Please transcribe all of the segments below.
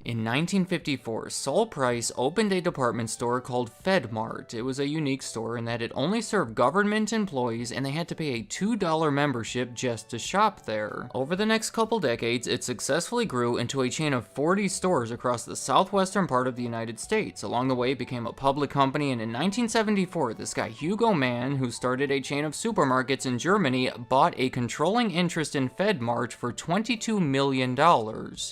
In 1954, Sol Price opened a department store called FedMart. It was a unique store in that it only served government employees and they had to pay a $2 membership just to shop there. Over the next couple decades, it successfully grew into a chain of 40 stores across the southwestern part of the United States. Along the way, it became a public company, and in 1974, this guy Hugo Mann, who started a chain of supermarkets in Germany, bought a controlling interest in FedMart for $22 million.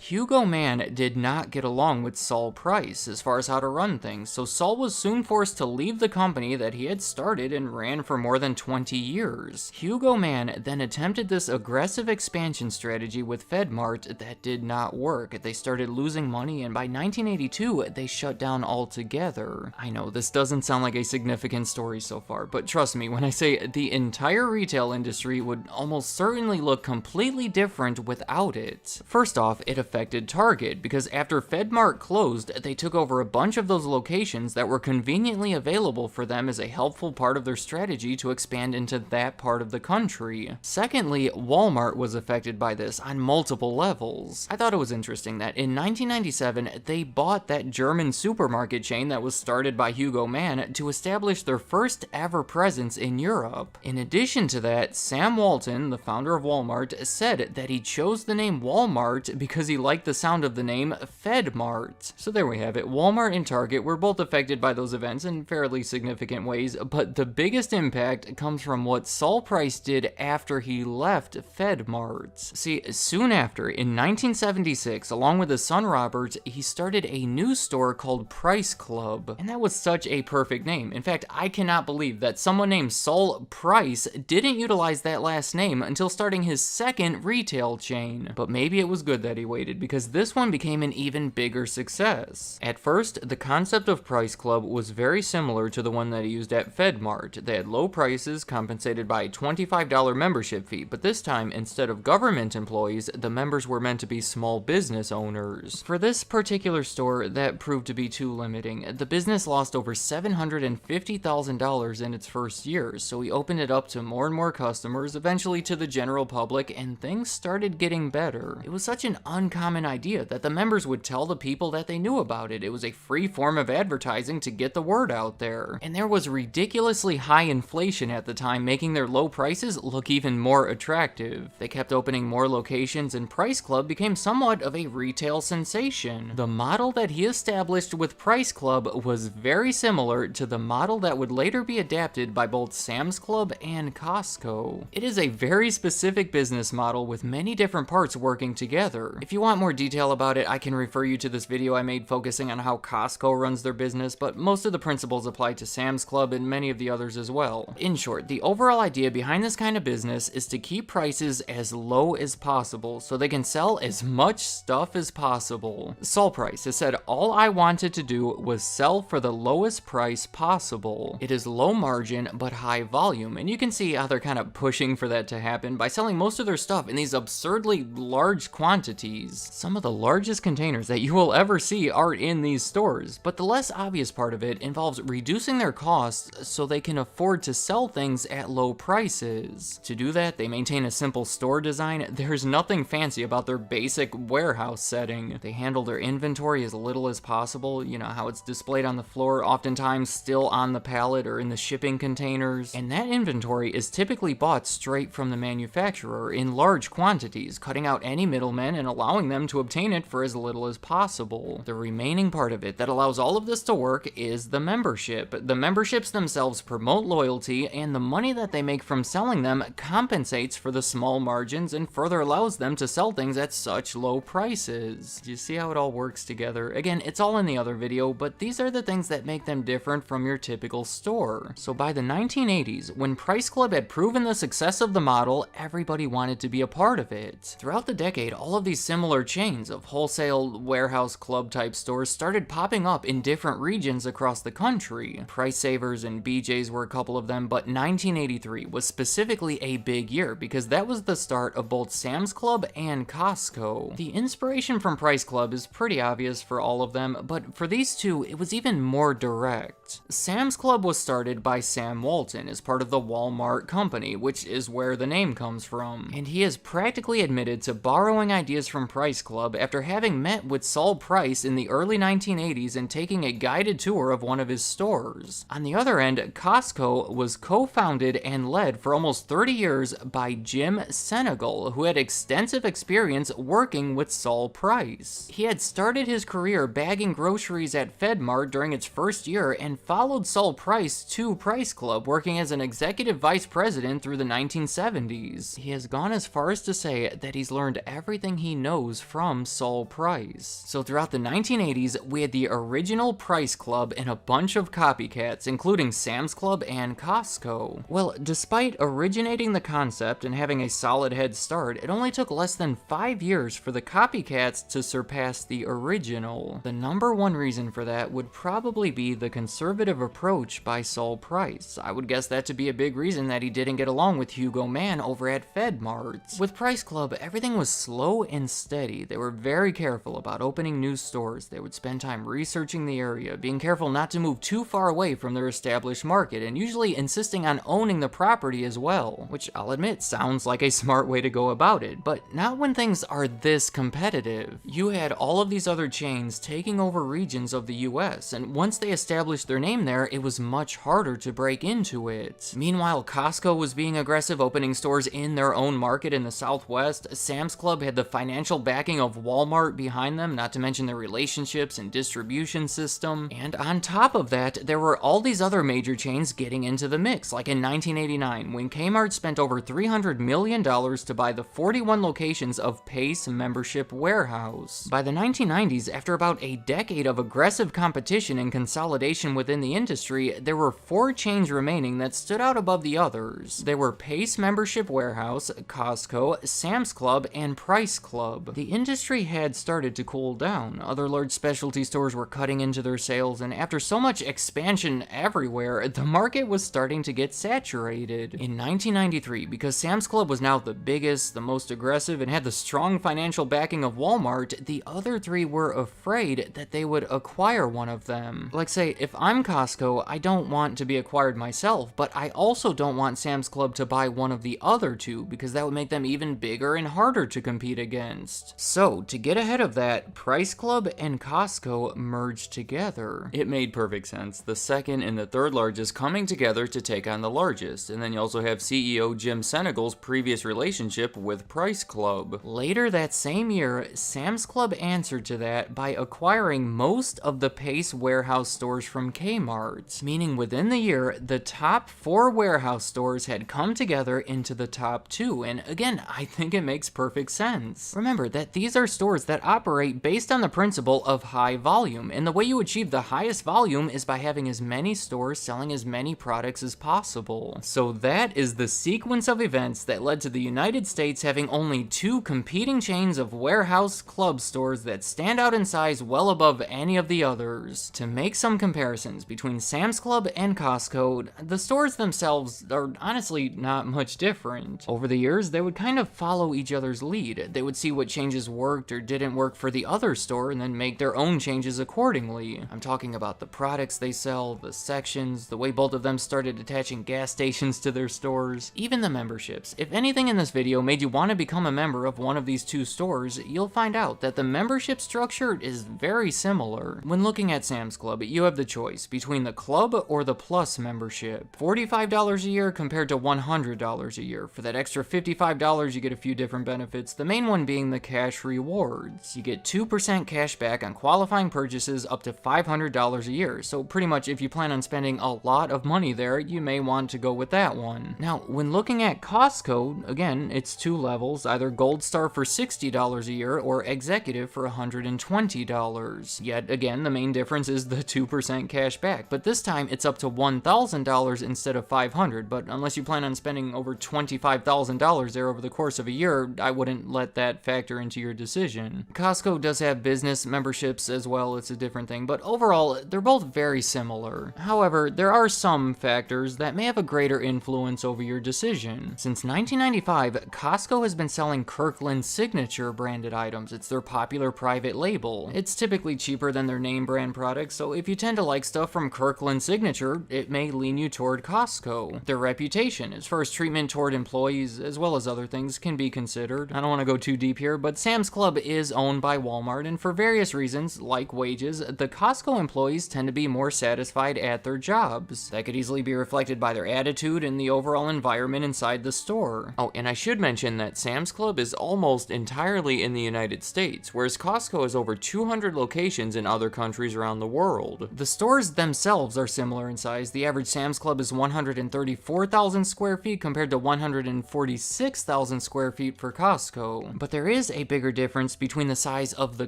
Hugo Mann did not get along with Sol Price as far as how to run things, so Sol was soon forced to leave the company that he had started and ran for more than 20 years. Hugo Mann then attempted this aggressive expansion strategy with FedMart that did not work. They started losing money, and by 1982, they shut down altogether. I know this doesn't sound like a significant story so far, but trust me when I say the entire retail industry would almost certainly look completely different without it. First off, it affected Target, because after FedMart closed, they took over a bunch of those locations that were conveniently available for them as a helpful part of their strategy to expand into that part of the country. Secondly, Walmart was affected by this on multiple levels. I thought it was interesting that in 1997, they bought that German supermarket chain that was started by Hugo Mann to establish their first ever presence in Europe. In addition to that, Sam Walton, the founder of Walmart, said that he chose the name Walmart because he liked the sound of the name FedMart. So there we have it. Walmart and Target were both affected by those events in fairly significant ways, but the biggest impact comes from what Sol Price did after he left FedMart. See, soon after, in 1976, along with his son Robert, he started a new store called Price Club, and that was such a perfect name. In fact, I cannot believe that someone named Sol Price didn't utilize that last name until starting his second retail chain. But maybe it was good that he waited, because this one became an even bigger success. At first, the concept of Price Club was very similar to the one that he used at FedMart. They had low prices compensated by a $25 membership fee, but this time, instead of government employees, the members were meant to be small business owners. For this particular store, that proved to be too limiting. The business lost over $750,000 in its first year, so he opened it up to more and more customers, eventually to the general public, and things started getting better. It was such an uncommon idea that the members would tell the people that they knew about it. It was a free form of advertising to get the word out there. And there was ridiculously high inflation at the time, making their low prices look even more attractive. They kept opening more locations, and Price Club became somewhat of a retail sensation. The model that he established with Price Club was very similar to the model that would later be adapted by both Sam's Club and Costco. It is a very specific business model with many different parts working together. If you want more detail about it, I can refer you to this video I made focusing on how Costco runs their business, but most of the principles apply to Sam's Club and many of the others as well. In short, the overall idea behind this kind of business is to keep prices as low as possible so they can sell as much stuff as possible. Sol Price has said, "All I wanted to do was sell for the lowest price possible." It is low margin but high volume, and you can see how they're kind of pushing for that to happen by selling most of their stuff in these absurdly large quantities. Some of the largest containers that you will ever see are in these stores, but the less obvious part of it involves reducing their costs so they can afford to sell things at low prices. To do that, they maintain a simple store design. There's nothing fancy about their basic warehouse setting. They handle their inventory as little as possible, you know, how it's displayed on the floor, oftentimes still on the pallet or in the shipping containers, and that inventory is typically bought straight from the manufacturer in large quantities, cutting out any middlemen and allowing them to obtain it for as little as possible. The remaining part of it that allows all of this to work is the membership. The memberships themselves promote loyalty, and the money that they make from selling them compensates for the small margins and further allows them to sell things at such low prices. Do you see how it all works together? Again, it's all in the other video, but these are the things that make them different from your typical store. So by the 1980s, when Price Club had proven the success of the model, everybody wanted to be a part of it. Throughout the decade, all of these similar chains of wholesale warehouse club type stores started popping up in different regions across the country. Price Savers and BJ's were a couple of them, but 1983 was specifically a big year because that was the start of both Sam's Club and Costco. The inspiration from Price Club is pretty obvious for all of them, but for these two, it was even more direct. Sam's Club was started by Sam Walton as part of the Walmart company, which is where the name comes from, and he has practically admitted to borrowing ideas from Price Club after having met with Saul Price in the early 1980s and taking a guided tour of one of his stores. On the other end, Costco was co-founded and led for almost 30 years by Jim Senegal, who had extensive experience working with Saul Price. He had started his career bagging groceries at FedMart during its first year and followed Saul Price to Price Club, working as an executive vice president through the 1970s. He has gone as far as to say that he's learned everything he knows from Saul Price. So throughout the 1980s, we had the original Price Club and a bunch of copycats, including Sam's Club and Costco. Well, despite originating the concept and having a solid head start, it only took less than 5 years for the copycats to surpass the original. The number one reason for that would probably be the conservative approach by Saul Price. I would guess that to be a big reason that he didn't get along with Hugo Mann over at FedMart. With Price Club, everything was slow and steady. They were very careful about opening new stores. They would spend time researching the area, being careful not to move too far away from their established market, and usually insisting on owning the property as well, which I'll admit sounds like a smart way to go about it, but not when things are this competitive. You had all of these other chains taking over regions of the US, and once they established their name there, it was much harder to break into it. Meanwhile, Costco was being aggressive, opening stores in their own market in the Southwest. Sam's Club had the financial backing of Walmart behind them, not to mention their relationships and distribution system. And on top of that, there were all these other major chains getting into the mix, like in 1989, when Kmart spent over $300 million to buy the 41 locations of Pace Membership Warehouse. By the 1990s, after about a decade of aggressive competition and consolidation within the industry, there were 4 chains remaining that stood out above the others. They were Pace Membership Warehouse, Costco, Sam's Club, and Price Club. The industry had started to cool down. Other large specialty stores were cutting into their sales, and after so much expansion everywhere, the market was starting to get saturated. In 1993, because Sam's Club was now the biggest, the most aggressive, and had the strong financial backing of Walmart, the other 3 were afraid that they would acquire one of them. Like say, if I'm Costco, I don't want to be acquired myself, but I also don't want Sam's Club to buy one of the other 2 because that would make them even bigger and harder to compete against. So, to get ahead of that, Price Club and Costco merged together. It made perfect sense. The second and the third largest coming together to take on the largest, and then you also have CEO Jim Senegal's previous relationship with Price Club. Later that same year, Sam's Club answered to that by acquiring most of the Pace warehouse stores from Kmart, meaning within the year, the top 4 warehouse stores had come together into the top 2, and again, I think it makes perfect sense. Remember that these are stores that operate based on the principle of high volume, and the way you achieve the highest volume is by having as many stores selling as many products as possible. So that is the sequence of events that led to the United States having only 2 competing chains of warehouse club stores that stand out in size well above any of the others. To make some comparisons between Sam's Club and Costco, the stores themselves are honestly not much different. Over the years, they would kind of follow each other's lead. They would see what changes worked or didn't work for the other store and then make their own changes accordingly. I'm talking about the products they sell, the sections, the way both of them started attaching gas stations to their stores, even the memberships. If anything in this video made you want to become a member of one of these 2 stores, you'll find out that the membership structure is very similar. When looking at Sam's Club, you have the choice between the club or the plus membership. $45 a year compared to $100 a year. For that extra $55, you get a few different benefits, the main one being the cash rewards. You get 2% cash back on qualifying purchases up to $500 a year, so pretty much if you plan on spending a lot of money there, you may want to go with that one. Now, when looking at Costco, again, it's 2 levels, either Gold Star for $60 a year or Executive for $120. Yet again, the main difference is the 2% cash back, but this time it's up to $1,000 instead of $500, but unless you plan on spending over $25,000 there over the course of a year, I wouldn't let that factor into your decision. Costco does have business memberships as well, it's a different thing, but overall, they're both very similar. However, there are some factors that may have a greater influence over your decision. Since 1995, Costco has been selling Kirkland Signature branded items. It's their popular private label. It's typically cheaper than their name brand products, so if you tend to like stuff from Kirkland Signature, it may lean you toward Costco. Their reputation, as far as treatment toward employees, as well as other things, can be considered. I don't want to go too deep here, but Sam's Club is owned by Walmart, and for various reasons, like wages, the Costco employees tend to be more satisfied at their jobs. That could easily be reflected by their attitude and the overall environment inside the store. Oh, and I should mention that Sam's Club is almost entirely in the United States, whereas Costco has over 200 locations in other countries around the world. The stores themselves are similar in size. The average Sam's Club is 134,000 square feet compared to 146,000 square feet for Costco. But there is a bigger difference between the size of the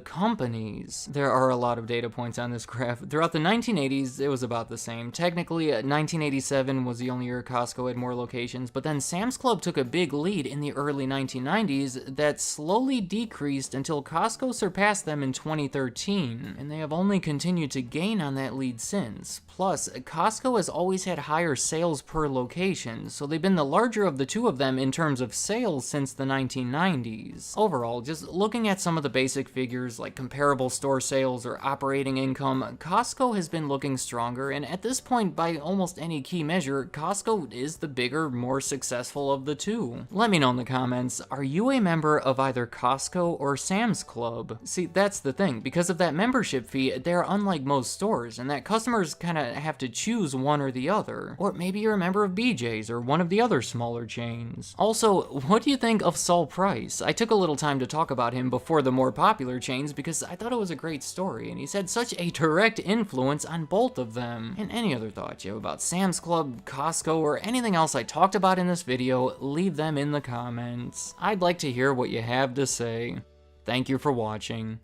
companies. There are a lot of data points on this graph. Throughout the 1980s, it was about the same. Technically, 1987 was the only year Costco had more locations, but then Sam's Club took a big lead in the early 1990s that slowly decreased until Costco surpassed them in 2013, and they have only continued to gain on that lead since. Plus, Costco has always had higher sales per location, so they've been the larger of the two of them in terms of sales since the 1990s. Overall, just looking at some of the basic figures like comparable store sales or operating income, Costco has been looking stronger, and at this point, by almost any key measure, Costco is the bigger, more successful of the two. Let me know in the comments, are you a member of either Costco or Sam's Club? See, that's the thing. Because of that membership fee, they're unlike most stores, and that customers kinda have to choose one or the other. Or maybe you're a member of BJ's or one of the other smaller chains. Also, what do you think of Saul Price? I took a little time to talk about him before the more popular chains because I thought it was a great story, and he's had such a direct influence on both of them. And any other thoughts you have about Sam's Club, Costco, or anything else I talked about in this video, leave them in the comments. I'd like to hear what you have to say. Thank you for watching.